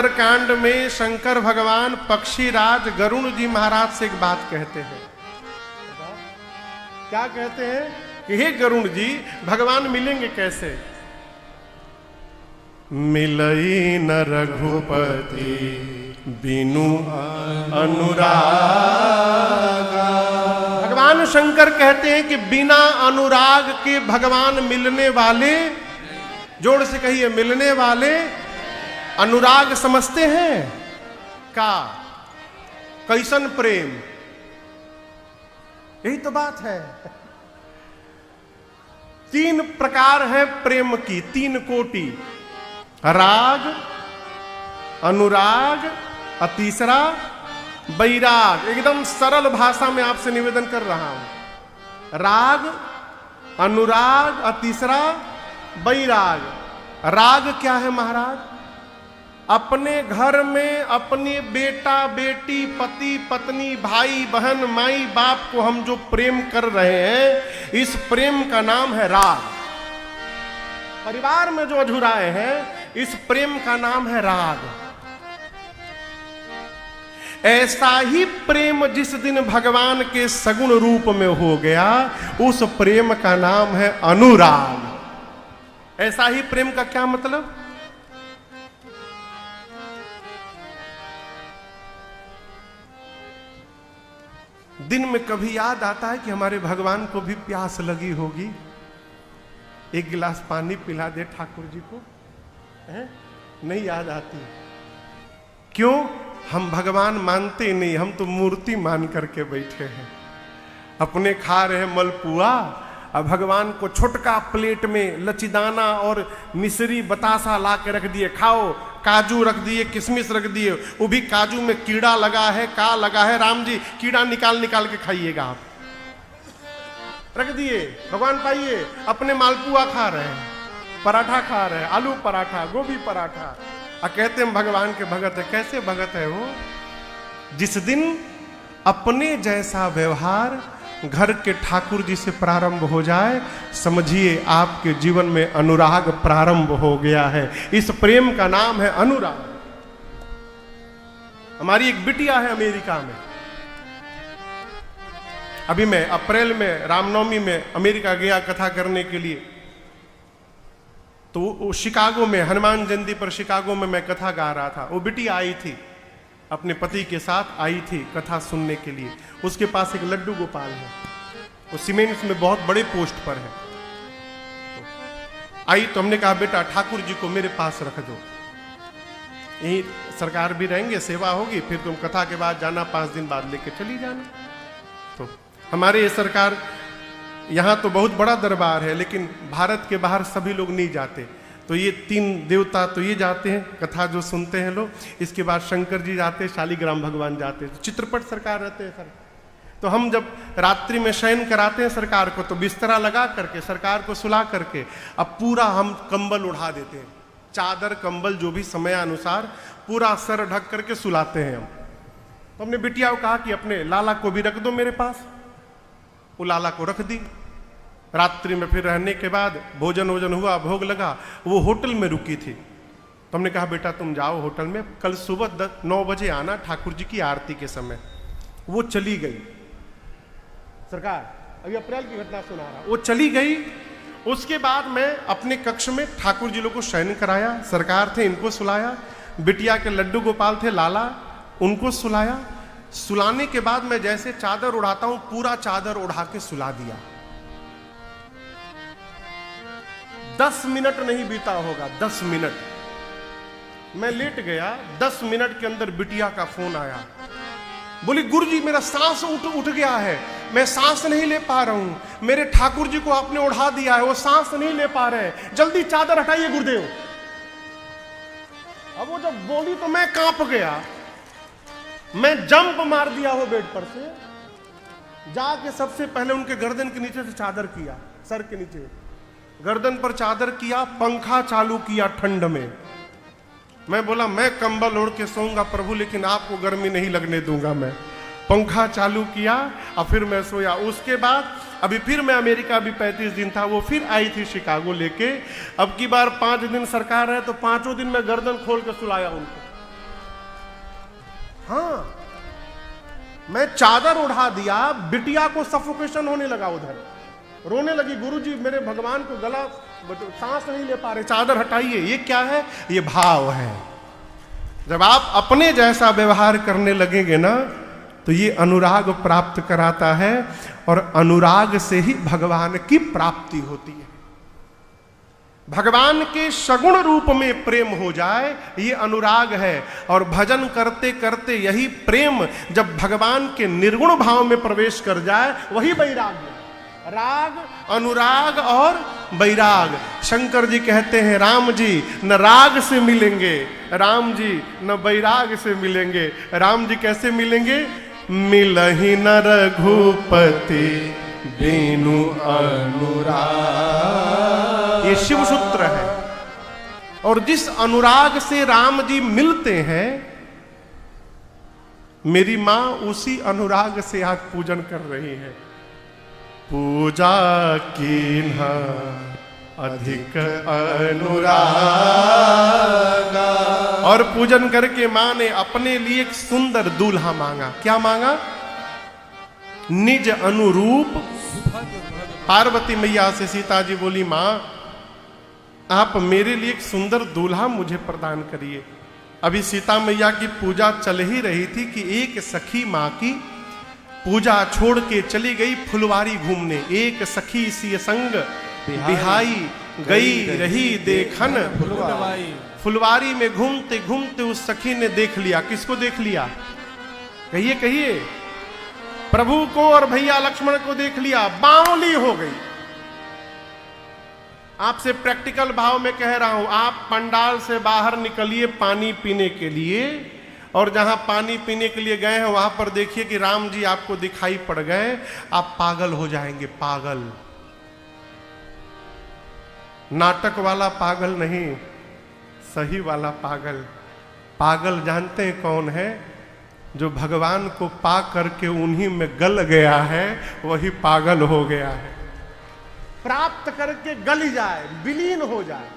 सुंदरकांड में शंकर भगवान पक्षीराज गरुण जी महाराज से एक बात कहते हैं। क्या कहते हैं कि हे गरुण जी, भगवान मिलेंगे कैसे? मिलई न रघुपति बिनु अनुरागा। भगवान शंकर कहते हैं कि बिना अनुराग के भगवान मिलने वाले, जोर से कहिए, मिलने वाले। अनुराग समझते हैं का? कैसन प्रेम, यही तो बात है। 3 प्रकार है प्रेम की, 3 कोटि, राग, अनुराग और तीसरा बैराग। एकदम सरल भाषा में आपसे निवेदन कर रहा हूं। राग, अनुराग और तीसरा बैराग। राग क्या है महाराज? अपने घर में अपने बेटा बेटी, पति पत्नी, भाई बहन, माई बाप को हम जो प्रेम कर रहे हैं, इस प्रेम का नाम है राग। परिवार में जो अझुराए हैं, इस प्रेम का नाम है राग। ऐसा ही प्रेम जिस दिन भगवान के सगुण रूप में हो गया, उस प्रेम का नाम है अनुराग। ऐसा ही प्रेम का क्या मतलब? दिन में कभी याद आता है कि हमारे भगवान को भी प्यास लगी होगी, एक गिलास पानी पिला दे ठाकुर जी को, है? नहीं याद आती। क्यों? हम भगवान मानते नहीं, हम तो मूर्ति मान करके बैठे हैं। अपने खा रहे हैं मलपुआ, और भगवान को छोटका प्लेट में लचीदाना और मिश्री बतासा ला के रख दिए, खाओ। काजू रख दिए, किशमिश रख दिए, वो भी काजू में कीड़ा लगा है, का लगा है, राम जी कीड़ा निकाल निकाल के खाइएगा आप। रख दिए, भगवान पाइए। अपने मालपुआ खा रहे हैं, पराठा खा रहे हैं, आलू पराठा, गोभी पराठा, और कहते हैं भगवान के भगत है। कैसे भगत है वो? जिस दिन अपने जैसा व्यवहार घर के ठाकुर जी से प्रारंभ हो जाए, समझिए आपके जीवन में अनुराग प्रारंभ हो गया है। इस प्रेम का नाम है अनुराग। हमारी एक बिटिया है अमेरिका में। अभी मैं अप्रैल में रामनवमी में अमेरिका गया कथा करने के लिए, तो शिकागो में हनुमान जयंती पर शिकागो में मैं कथा गा रहा था। वो बिटिया आई थी, अपने पति के साथ आई थी कथा सुनने के लिए। उसके पास एक लड्डू गोपाल है, वो सीमेंट्स में बहुत बड़े पोस्ट पर है। तो आई तो हमने कहा बेटा ठाकुर जी को मेरे पास रख दो, यही सरकार भी रहेंगे, सेवा होगी, फिर तुम कथा के बाद जाना, 5 दिन बाद लेके चली जाना। तो हमारे ये सरकार, यहाँ तो बहुत बड़ा दरबार है, लेकिन भारत के बाहर सभी लोग नहीं जाते। तो ये 3 देवता तो ये जाते हैं, कथा जो सुनते हैं लोग। इसके बाद शंकर जी जाते हैं, शालिग्राम भगवान जाते हैं, चित्रपट सरकार रहते हैं सर। तो हम जब रात्रि में शयन कराते हैं सरकार को, तो बिस्तरा लगा करके सरकार को सुला करके अब पूरा हम कंबल उड़ा देते हैं, चादर कंबल जो भी समय अनुसार पूरा सर ढक करके सुलाते हैं हम। तो हमने बिटिया को कहा कि अपने लाला को भी रख दो मेरे पास। वो लाला को रख दी। रात्रि में फिर रहने के बाद भोजन वोजन हुआ, भोग लगा, वो होटल में रुकी थी। तो हमने कहा बेटा तुम जाओ होटल में, कल सुबह 9 बजे आना ठाकुर जी की आरती के समय। वो चली गई सरकार, अभी अप्रैल की घटना सुना रहा। वो चली गई। उसके बाद मैं अपने कक्ष में ठाकुर जी लोग को शयन कराया, सरकार थे इनको सुलाया, बिटिया के लड्डू गोपाल थे लाला, उनको सुलाया। सुलाने के बाद मैं जैसे चादर उड़ाता हूं, पूरा चादर उड़ा के सुला दिया। 10 मिनट नहीं बीता होगा, 10 मिनट मैं लेट गया। 10 मिनट के अंदर बिटिया का फोन आया, बोली गुरुजी मेरा सांस उठ गया है, मैं सांस नहीं ले पा रहा हूं, मेरे ठाकुर जी को आपने उड़ा दिया है, वो सांस नहीं ले पा रहे, जल्दी चादर हटाइए गुरुदेव। अब वो जब बोली तो मैं कांप गया, मैं जंप मार दिया वो बेड पर से, जाके सबसे पहले उनके गर्दन के नीचे से चादर किया, सर के नीचे गर्दन पर चादर किया, पंखा चालू किया ठंड में। मैं बोला मैं कंबल ओढ़ के सोऊंगा प्रभु, लेकिन आपको गर्मी नहीं लगने दूंगा। मैं पंखा चालू किया और फिर मैं सोया। उसके बाद अभी फिर मैं अमेरिका भी 35 दिन था, वो फिर आई थी शिकागो लेके। अब की बार 5 दिन सरकार है, तो 5 दिन मैं गर्दन खोल के सुलाया उनको, हाँ, मैं चादर उड़ा दिया, बिटिया को सफोकेशन होने लगा, उधर रोने लगी, गुरुजी मेरे भगवान को गला, सांस नहीं ले पा रहे, चादर हटाइए। ये क्या है? ये भाव है। जब आप अपने जैसा व्यवहार करने लगेंगे ना, तो ये अनुराग प्राप्त कराता है, और अनुराग से ही भगवान की प्राप्ति होती है। भगवान के सगुण रूप में प्रेम हो जाए, ये अनुराग है। और भजन करते करते यही प्रेम जब भगवान के निर्गुण भाव में प्रवेश कर जाए, वही वैराग्य। राग, अनुराग और वैराग। शंकर जी कहते हैं, राम जी न राग से मिलेंगे, राम जी न वैराग से मिलेंगे। राम जी कैसे मिलेंगे? मिलहि न रघुपति बिनु अनुराग। ये शिव सूत्र है। और जिस अनुराग से राम जी मिलते हैं, मेरी मां उसी अनुराग से आज पूजन कर रही है। पूजा कीन्हा अधिक अनुराग। और पूजन करके मां ने अपने लिए एक सुंदर दूल्हा मांगा। क्या मांगा? निज अनुरूप। पार्वती मैया से सीता जी बोली, मां आप मेरे लिए एक सुंदर दूल्हा मुझे प्रदान करिए। अभी सीता मैया की पूजा चल ही रही थी कि एक सखी मां की पूजा छोड़ के चली गई फुलवारी घूमने। एक सखी सी संग बिहाई गई रही देखन फुलवारी में घूमते घूमते उस सखी ने देख लिया। किसको देख लिया? कहिए कहिए। प्रभु को और भैया लक्ष्मण को देख लिया। बावली हो गई। आपसे प्रैक्टिकल भाव में कह रहा हूं, आप पंडाल से बाहर निकलिए पानी पीने के लिए, और जहां पानी पीने के लिए गए हैं वहां पर देखिए कि राम जी आपको दिखाई पड़ गए, आप पागल हो जाएंगे। पागल, नाटक वाला पागल नहीं, सही वाला पागल। पागल जानते हैं कौन है? जो भगवान को पा करके उन्हीं में गल गया है, वही पागल हो गया है। प्राप्त करके गल जाए, विलीन हो जाए।